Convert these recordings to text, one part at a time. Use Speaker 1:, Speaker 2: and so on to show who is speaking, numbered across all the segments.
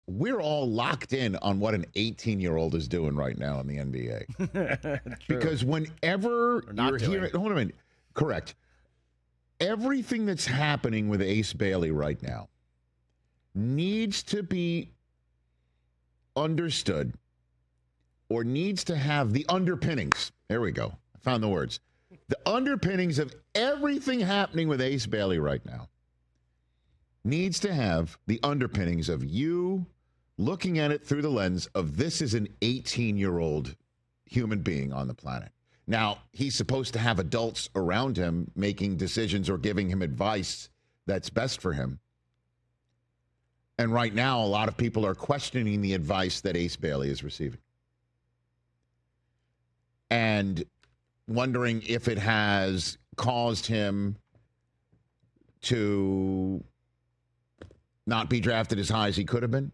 Speaker 1: we're all locked in on what an 18-year-old is doing right now in the NBA. Because whenever you're hearing, hold on a minute, correct. Everything that's happening with Ace Bailey right now needs to be understood or needs to have the underpinnings. There we go. I found the words. The underpinnings of everything happening with Ace Bailey right now needs to have the underpinnings of you looking at it through the lens of this is an 18-year-old human being on the planet. Now, he's supposed to have adults around him making decisions or giving him advice that's best for him. And right now, a lot of people are questioning the advice that Ace Bailey is receiving and wondering if it has caused him to not be drafted as high as he could have been.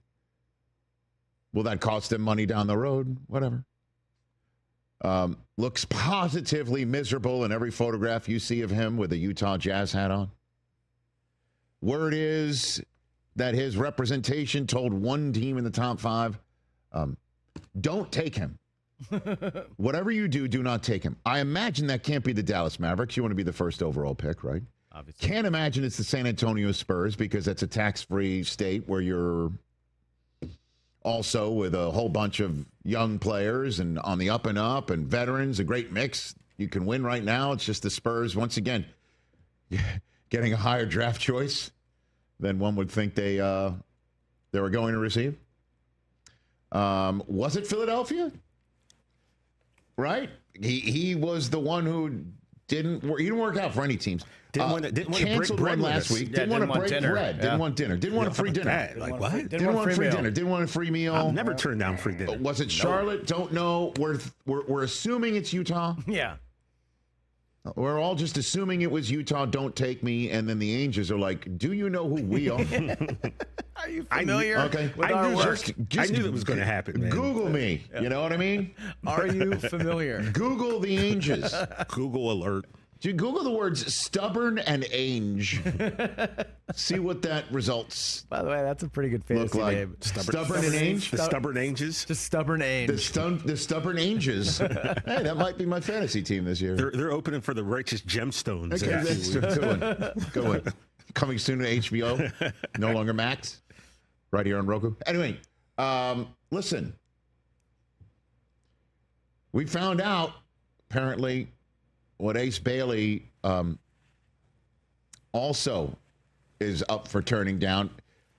Speaker 1: Will that cost him money down the road? Whatever. Looks positively miserable in every photograph you see of him with a Utah Jazz hat on. Word is that his representation told one team in the top 5, don't take him. Whatever you do, do not take him. I imagine that can't be the Dallas Mavericks. You want to be the first overall pick, right?
Speaker 2: Obviously.
Speaker 1: Can't imagine it's the San Antonio Spurs because that's a tax-free state where you're also with a whole bunch of young players and on the up and up and veterans, a great mix. You can win right now. It's just the Spurs, once again, getting a higher draft choice than one would think they were going to receive. Was it Philadelphia? Right? He was the one who didn't work out for any teams.
Speaker 3: Didn't want to
Speaker 1: canceled
Speaker 3: break
Speaker 1: one last week. Didn't want to break bread. Didn't want dinner. Didn't want a free dinner.
Speaker 3: Like what?
Speaker 1: Didn't want free dinner. Didn't want a free meal.
Speaker 3: I've never turned down free dinner.
Speaker 1: Was it Charlotte? Don't know. We're assuming it's Utah.
Speaker 2: Yeah.
Speaker 1: We're all just assuming it was Utah. Don't take me. And then the Angels are like, do you know who we are?
Speaker 2: Are you familiar with our work?
Speaker 3: I knew it was going to happen, man.
Speaker 1: Google me. Yeah. You know what I mean?
Speaker 2: Are you familiar?
Speaker 1: Google the Angels.
Speaker 3: Google alert.
Speaker 1: Do you Google the words stubborn and ange? See what that results.
Speaker 2: By the way, that's a pretty good fantasy name.
Speaker 1: Stubborn and ange?
Speaker 3: The stubborn anges?
Speaker 2: Just stubborn ange.
Speaker 1: The stubborn anges. Hey, that might be my fantasy team this year.
Speaker 3: They're opening for the righteous gemstones.
Speaker 1: Okay, that's a good one. Coming soon to HBO. No longer Max. Right here on Roku. Anyway, listen. We found out, apparently, what Ace Bailey also is up for turning down.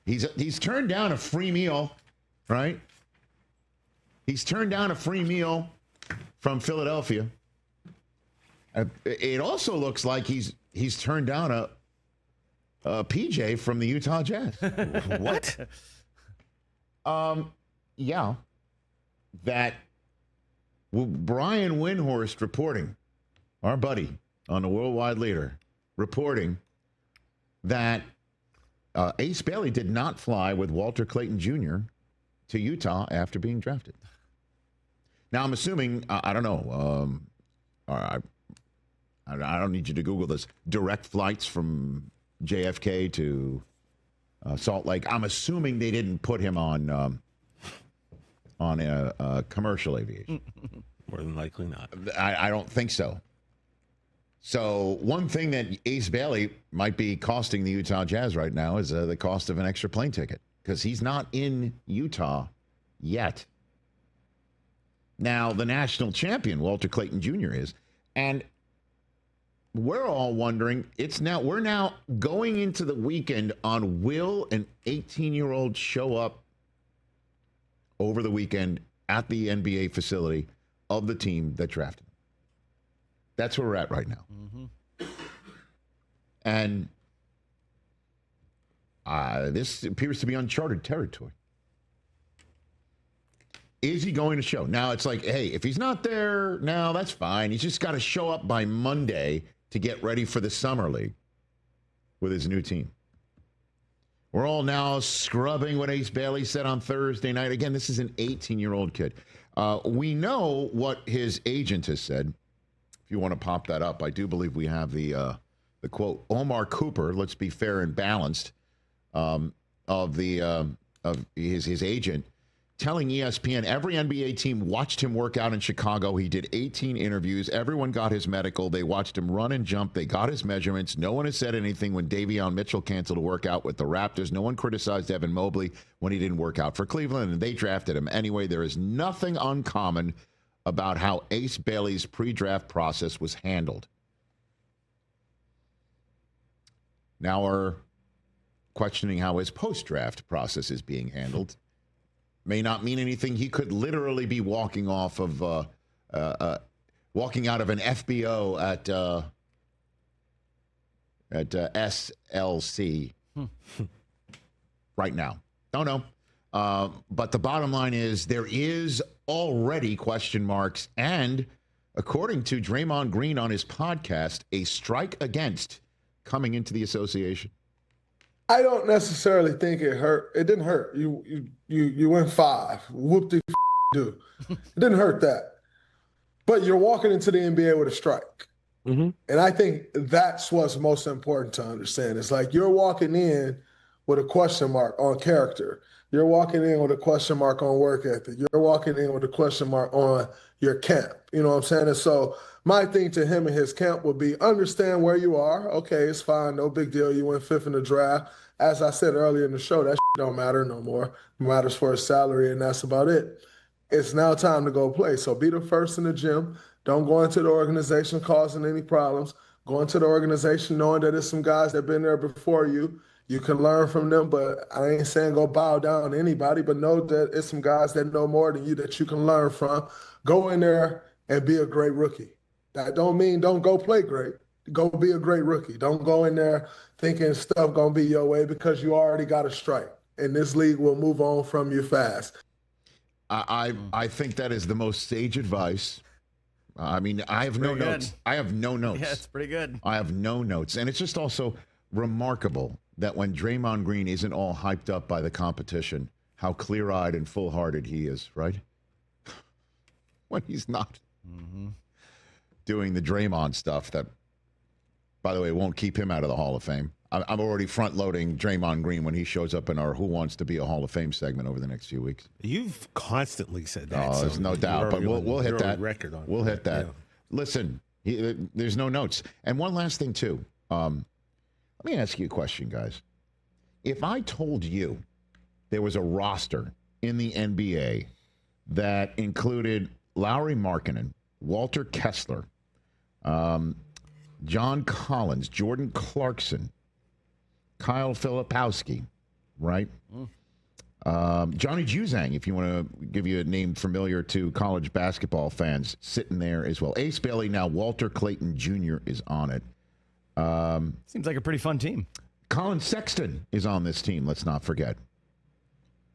Speaker 1: He's turned down a free meal, right? He's turned down a free meal from Philadelphia. It also looks like he's turned down a PJ from the Utah Jazz.
Speaker 3: What?
Speaker 1: Yeah. That Brian Windhorst reporting, our buddy on the Worldwide Leader, reporting that Ace Bailey did not fly with Walter Clayton Jr. to Utah after being drafted. Now, I'm assuming, I don't know, I don't need you to Google this, direct flights from JFK to Salt Lake. I'm assuming they didn't put him on a commercial aviation.
Speaker 3: More than likely not.
Speaker 1: I don't think so. So one thing that Ace Bailey might be costing the Utah Jazz right now is the cost of an extra plane ticket because he's not in Utah yet. Now, the national champion, Walter Clayton Jr. is. And we're all wondering, we're now going into the weekend on will an 18-year-old show up over the weekend at the NBA facility of the team that drafted him. That's where we're at right now. Mm-hmm. And this appears to be uncharted territory. Is he going to show? Now, it's like, hey, if he's not there, now that's fine. He's just got to show up by Monday to get ready for the Summer League with his new team. We're all now scrubbing what Ace Bailey said on Thursday night. Again, this is an 18-year-old kid. We know what his agent has said. If you want to pop that up, I do believe we have the quote. Omar Cooper, let's be fair and balanced, of the of his agent, telling ESPN every NBA team watched him work out in Chicago. He did 18 interviews. Everyone got his medical. They watched him run and jump. They got his measurements. No one has said anything when Davion Mitchell canceled a workout with the Raptors. No one criticized Evan Mobley when he didn't work out for Cleveland, and they drafted him anyway. There is nothing uncommon about how Ace Bailey's pre-draft process was handled. Now we're questioning how his post-draft process is being handled. May not mean anything. He could literally be walking off of, walking out of an FBO at SLC right now. Don't know. But the bottom line is there is already question marks, and according to Draymond Green on his podcast, a strike against coming into the association.
Speaker 4: I don't necessarily think it hurt. It didn't hurt. You went 5. Whoop-de-do. It didn't hurt that. But you're walking into the NBA with a strike. Mm-hmm. And I think that's what's most important to understand. It's like you're walking in with a question mark on character. You're walking in with a question mark on work ethic. You're walking in with a question mark on your camp. You know what I'm saying? And so my thing to him and his camp would be understand where you are. Okay, it's fine. No big deal. You went 5th in the draft. As I said earlier in the show, that don't matter no more. It matters for his salary, and that's about it. It's now time to go play. So be the first in the gym. Don't go into the organization causing any problems. Go into the organization knowing that there's some guys that have been there before you. You can learn from them, but I ain't saying go bow down to anybody, but know that it's some guys that know more than you that you can learn from. Go in there and be a great rookie. That don't mean don't go play great. Go be a great rookie. Don't go in there thinking stuff going to be your way because you already got a strike. And this league will move on from you fast.
Speaker 1: I think that is the most sage advice. I mean, I have no notes. I have no notes.
Speaker 2: Yeah, it's pretty good.
Speaker 1: I have no notes. And it's just also remarkable that when Draymond Green isn't all hyped up by the competition, how clear-eyed and full-hearted he is, right? When he's not doing the Draymond stuff that, by the way, won't keep him out of the Hall of Fame. I'm already front-loading Draymond Green when he shows up in our Who Wants to Be a Hall of Fame segment over the next few weeks.
Speaker 3: You've constantly said that.
Speaker 1: Oh, there's no doubt, but we'll hit that.
Speaker 3: Record on
Speaker 1: we'll hit that. Yeah. Listen, there's no notes. And one last thing, too. Let me ask you a question, guys. If I told you there was a roster in the NBA that included Lauri Markkanen, Walter Kessler, John Collins, Jordan Clarkson, Kyle Filipowski, right? Johnny Juzang, if you want to give you a name familiar to college basketball fans, sitting there as well. Ace Bailey, now Walter Clayton Jr. is on it.
Speaker 2: Seems like a pretty fun team.
Speaker 1: Colin Sexton is on this team, let's not forget.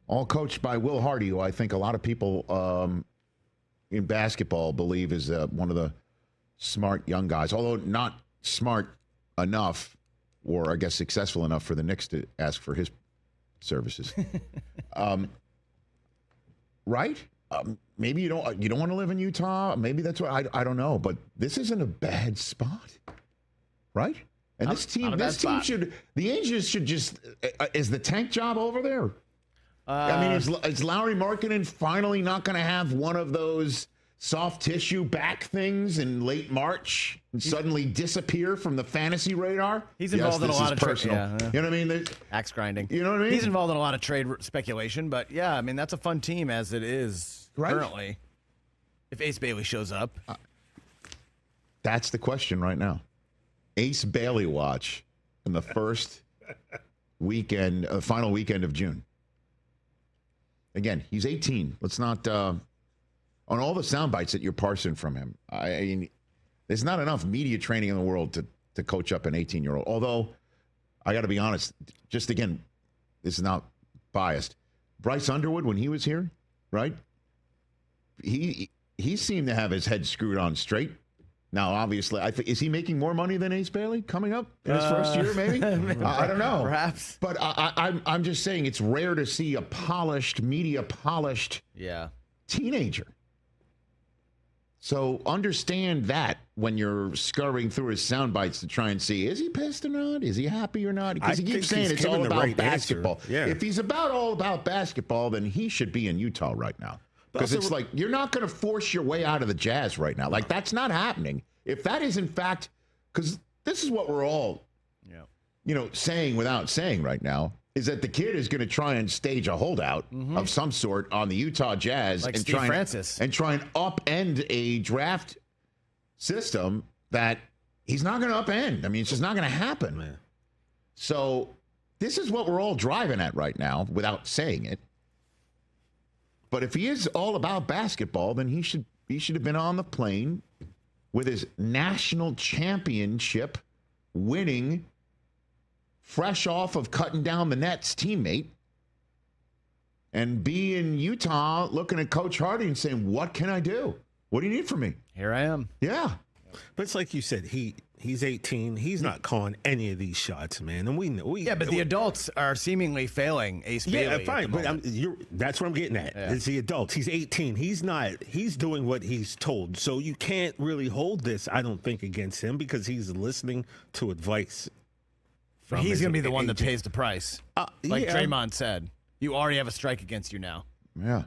Speaker 1: All coached by Will Hardy, who I think a lot of people in basketball believe is one of the smart young guys, although not smart enough, or I guess successful enough for the Knicks to ask for his services. Right? Maybe you don't want to live in Utah. Maybe that's what I don't know. But this isn't a bad spot, right? And this team should, the Angels should just, is the tank job over there? I mean, is Lauri Markkanen finally not going to have one of those soft tissue back things in late March and suddenly disappear from the fantasy radar?
Speaker 2: He's involved in a lot of trade.
Speaker 1: Yeah. You know what I mean?
Speaker 2: Axe grinding.
Speaker 1: You know what I mean?
Speaker 2: He's involved in a lot of trade speculation, but yeah, I mean, that's a fun team as it is currently. If Ace Bailey shows up.
Speaker 1: That's the question right now. Ace Bailey watch in the first weekend, final weekend of June. Again, he's 18. Let's not, on all the sound bites that you're parsing from him, I mean, there's not enough media training in the world to coach up an 18-year-old. Although, I got to be honest, just again, this is not biased. Bryce Underwood, when he was here, right? He seemed to have his head screwed on straight. Now, obviously, is he making more money than Ace Bailey coming up in his first year, maybe? I don't know.
Speaker 2: Perhaps.
Speaker 1: But I'm just saying it's rare to see a polished, media-polished teenager. So understand that when you're scurrying through his sound bites to try and see, is he pissed or not? Is he happy or not? Because he keeps saying it's all about basketball.
Speaker 3: Yeah.
Speaker 1: If he's all about basketball, then he should be in Utah right now. Because it's like, you're not going to force your way out of the Jazz right now. Like, that's not happening. If that is, in fact, because this is what we're all, saying without saying right now, is that the kid is going to try and stage a holdout of some sort on the Utah Jazz
Speaker 2: like
Speaker 1: and
Speaker 2: Steve Francis.
Speaker 1: and try and upend a draft system that he's not going to upend. I mean, it's just not going to happen.
Speaker 3: Man.
Speaker 1: So this is what we're all driving at right now without saying it. But if he is all about basketball, then he should have been on the plane with his national championship winning, fresh off of cutting down the Nets teammate, and be in Utah looking at Coach Hardy and saying, what can I do? What do you need from me?
Speaker 2: Here I am.
Speaker 1: Yeah.
Speaker 3: But it's like you said, he's 18. He's not calling any of these shots, man. And we
Speaker 2: but the adults are seemingly failing Ace Bailey.
Speaker 3: Yeah, fine. But that's what I'm getting at.
Speaker 2: Yeah.
Speaker 3: It's the adults. He's 18. He's not. He's doing what he's told. So you can't really hold this, I don't think, against him because he's listening to advice.
Speaker 2: He's going to be the one that pays the price. Like
Speaker 3: yeah.
Speaker 2: Draymond said, you already have a strike against you now.
Speaker 1: Yeah.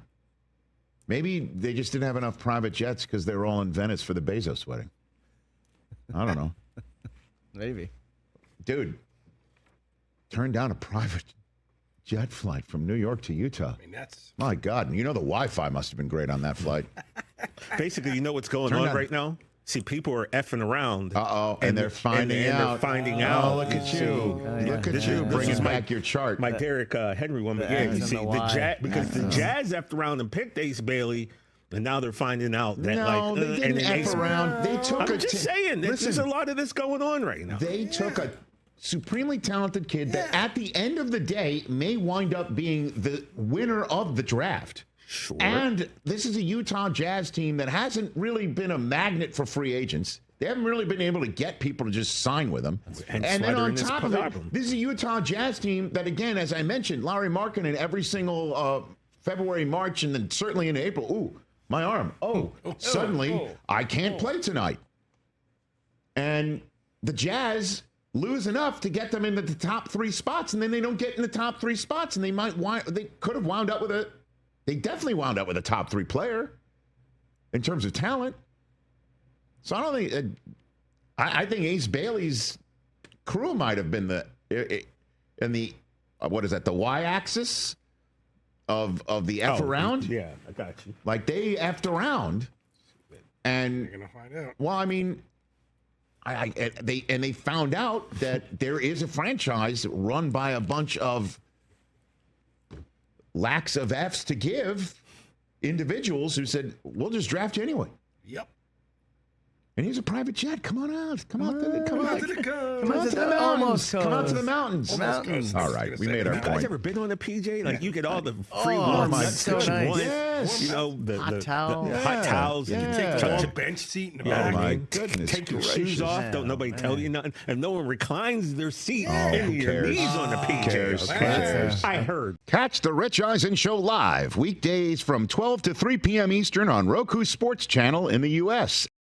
Speaker 1: Maybe they just didn't have enough private jets because they were all in Venice for the Bezos wedding. I don't know.
Speaker 2: Maybe.
Speaker 1: Dude, turned down a private jet flight from New York to Utah.
Speaker 5: I mean, that's...
Speaker 1: My God. And you know the Wi-Fi must have been great on that flight.
Speaker 3: Basically, you know what's going on right now? See, people are effing around.
Speaker 1: And they're finding out.
Speaker 3: They're finding out.
Speaker 1: Oh, look at you. Look at you bringing back your chart.
Speaker 3: My Derek Henry one again. You see, the Jazz effed around and picked Ace Bailey, and now they're finding out that
Speaker 1: they didn't F around. They took
Speaker 3: I'm just saying, there's a lot of this going on right now.
Speaker 1: They took a supremely talented kid that at the end of the day may wind up being the winner of the draft.
Speaker 3: Sure.
Speaker 1: And this is a Utah Jazz team that hasn't really been a magnet for free agents. They haven't really been able to get people to just sign with them. And then on top of it, this is a Utah Jazz team that, again, as I mentioned, Larry Markkinen every single February, March, and then certainly in April. Ooh, my arm. Suddenly I can't play tonight. And the Jazz lose enough to get them into the top 3 spots, and then they don't get in the top 3 spots, and they could have wound up with they definitely wound up with a top 3 player in terms of talent. So I don't think I think Ace Bailey's crew might have been in the what is that, the y-axis of the F around?
Speaker 3: Yeah, I got you.
Speaker 1: Like they F'd around, and
Speaker 5: You're gonna find out.
Speaker 1: well, I mean, they found out that there is a franchise run by a bunch of lacks of F's to give individuals who said, we'll just draft you anyway.
Speaker 5: Yep.
Speaker 1: And he's a private jet. Come on out. Come out to the mountains. All right, we made our
Speaker 3: You guys
Speaker 1: point.
Speaker 3: ever been on a PJ? Like you get all the free
Speaker 2: Oh,
Speaker 3: warm
Speaker 2: that's so nice.
Speaker 1: Yes.
Speaker 3: You know, the
Speaker 2: Hot towels.
Speaker 3: hot towels.
Speaker 1: Yeah.
Speaker 3: And you
Speaker 1: Yeah.
Speaker 3: take
Speaker 5: Touch a bench seat in the
Speaker 3: Yeah,
Speaker 5: back.
Speaker 1: my
Speaker 3: I mean,
Speaker 1: goodness
Speaker 3: take your shoes
Speaker 1: gracious.
Speaker 3: off. Don't nobody tell you nothing. And no one reclines their seat into
Speaker 1: who
Speaker 3: your
Speaker 1: cares?
Speaker 3: knees on the PJ.
Speaker 1: Cares?
Speaker 3: Okay?
Speaker 1: Cares?
Speaker 3: I heard.
Speaker 1: Catch the Rich Eisen Show live weekdays from 12 to 3 p.m. Eastern on Roku Sports Channel in the U.S.